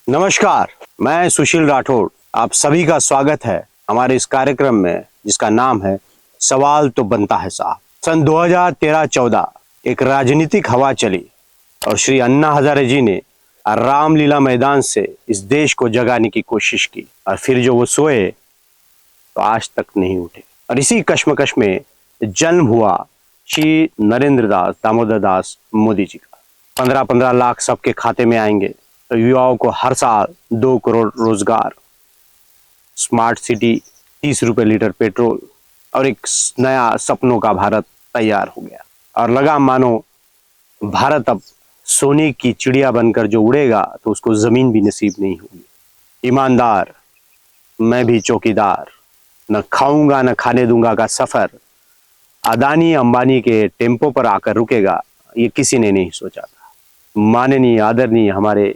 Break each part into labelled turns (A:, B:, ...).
A: नमस्कार, मैं सुशील राठौड़। आप सभी का स्वागत है हमारे इस कार्यक्रम में जिसका नाम है सवाल तो बनता है साहब। सन 2013-14 एक राजनीतिक हवा चली और श्री अन्ना हजारे जी ने रामलीला मैदान से इस देश को जगाने की कोशिश की और फिर जो वो सोए तो आज तक नहीं उठे। और इसी कश्मकश में जन्म हुआ श्री नरेंद्र दास दामोदर दास मोदी जी का। 15-15 लाख सबके खाते में आएंगे तो युवाओं को हर साल 2 करोड़ रोजगार, स्मार्ट सिटी, 30 रुपए लीटर पेट्रोल और एक नया सपनों का भारत तैयार हो गया। और लगा मानो भारत अब सोने की चिड़िया बनकर जो उड़ेगा तो उसको जमीन भी नसीब नहीं होगी। ईमानदार, मैं भी चौकीदार, न खाऊंगा न खाने दूंगा का सफर अदानी अंबानी के टेम्पो पर आकर रुकेगा, ये किसी ने नहीं सोचा था। माननीय आदरणीय हमारे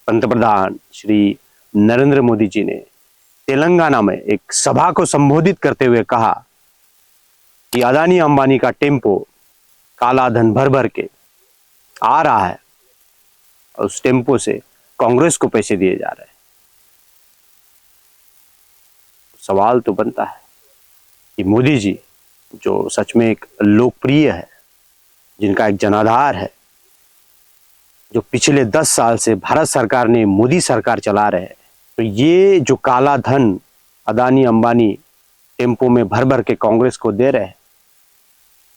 A: पंतप्रधान श्री नरेंद्र मोदी जी ने तेलंगाना में एक सभा को संबोधित करते हुए कहा कि अदानी अंबानी का टेम्पो काला धन भर भर के आ रहा है और उस टेम्पो से कांग्रेस को पैसे दिए जा रहे हैं। सवाल तो बनता है कि मोदी जी जो सच में एक लोकप्रिय है, जिनका एक जनाधार है, जो पिछले 10 साल से भारत सरकार ने मोदी सरकार चला रहे हैं, तो ये जो काला धन अदानी अंबानी टेम्पो में भर भर के कांग्रेस को दे रहे हैं,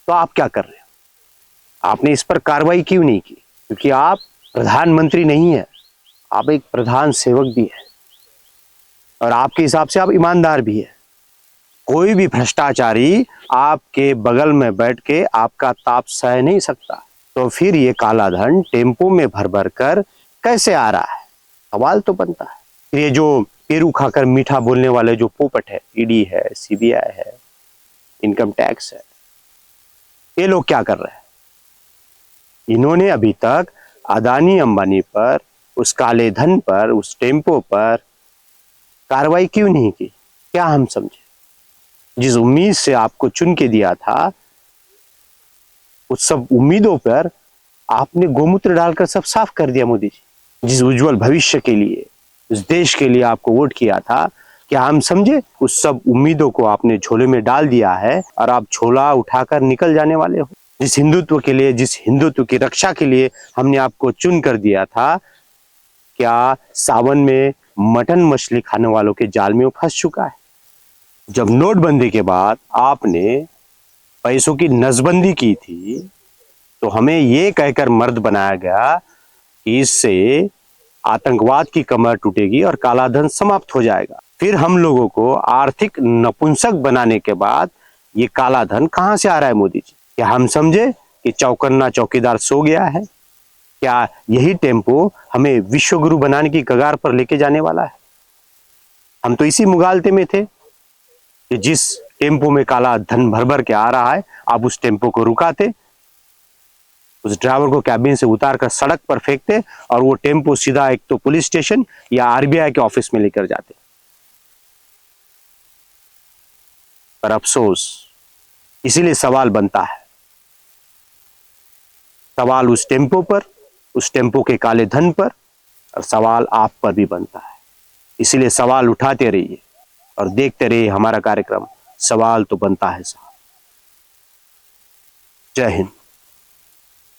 A: तो आप क्या कर रहे हैं? आपने इस पर कार्रवाई क्यों नहीं की? क्योंकि आप प्रधानमंत्री नहीं है, आप एक प्रधान सेवक भी है और आपके हिसाब से आप ईमानदार भी है। कोई भी भ्रष्टाचारी आपके बगल में बैठ के आपका ताप सह नहीं सकता, तो फिर ये काला धन टेम्पो में भर भर कर कैसे आ रहा है? सवाल तो बनता है। ये जो पेरू खाकर मीठा बोलने वाले जो पोपट है, ईडी है, सीबीआई है, इनकम टैक्स है, ये लोग क्या कर रहे हैं? इन्होंने अभी तक अदानी अंबानी पर, उस काले धन पर, उस टेम्पो पर कार्रवाई क्यों नहीं की? क्या हम समझे? जिस उम्मीद से आपको चुन के दिया था, उस सब उम्मीदों पर आपने गोमूत्र डालकर सब साफ कर दिया। मोदी जी जिस उज्जवल भविष्य के लिए, इस देश के लिए आपको वोट किया था, क्या हम समझे? उस सब उम्मीदों को आपने झोले में डाल दिया है और आप झोला उठाकर निकल जाने वाले हो। जिस हिंदुत्व के लिए, जिस हिंदुत्व की रक्षा के लिए हमने आपको चुन कर दिया था, क्या सावन में मटन मछली खाने वालों के जाल में वो फंस चुका है? जब नोटबंदी के बाद आपने पैसों की नसबंदी की थी, तो हमें ये कहकर मर्द बनाया गया कि इससे आतंकवाद की कमर टूटेगी और कालाधन समाप्त हो जाएगा। फिर हम लोगों को आर्थिक नपुंसक बनाने के बाद ये कालाधन कहां से आ रहा है? मोदी जी, क्या हम समझे कि चौकन्ना चौकीदार सो गया है? क्या यही टेम्पो हमें विश्वगुरु बनाने की कगार पर लेके जाने वाला है? हम तो इसी मुगालते में थे कि जिस टेम्पो में काला धन भर भर के आ रहा है, आप उस टेम्पो को रुकाते, उस ड्राइवर को कैबिन से उतारकर सड़क पर फेंकते और वो टेम्पो सीधा एक तो पुलिस स्टेशन या आरबीआई के ऑफिस में लेकर जाते। पर अफसोस, इसीलिए सवाल बनता है। सवाल उस टेम्पो पर, उस टेम्पो के काले धन पर, और सवाल आप पर भी बनता है। इसीलिए सवाल उठाते रहिए और देखते रहिए हमारा कार्यक्रम सवाल तो बनता है साहब। जय हिंद।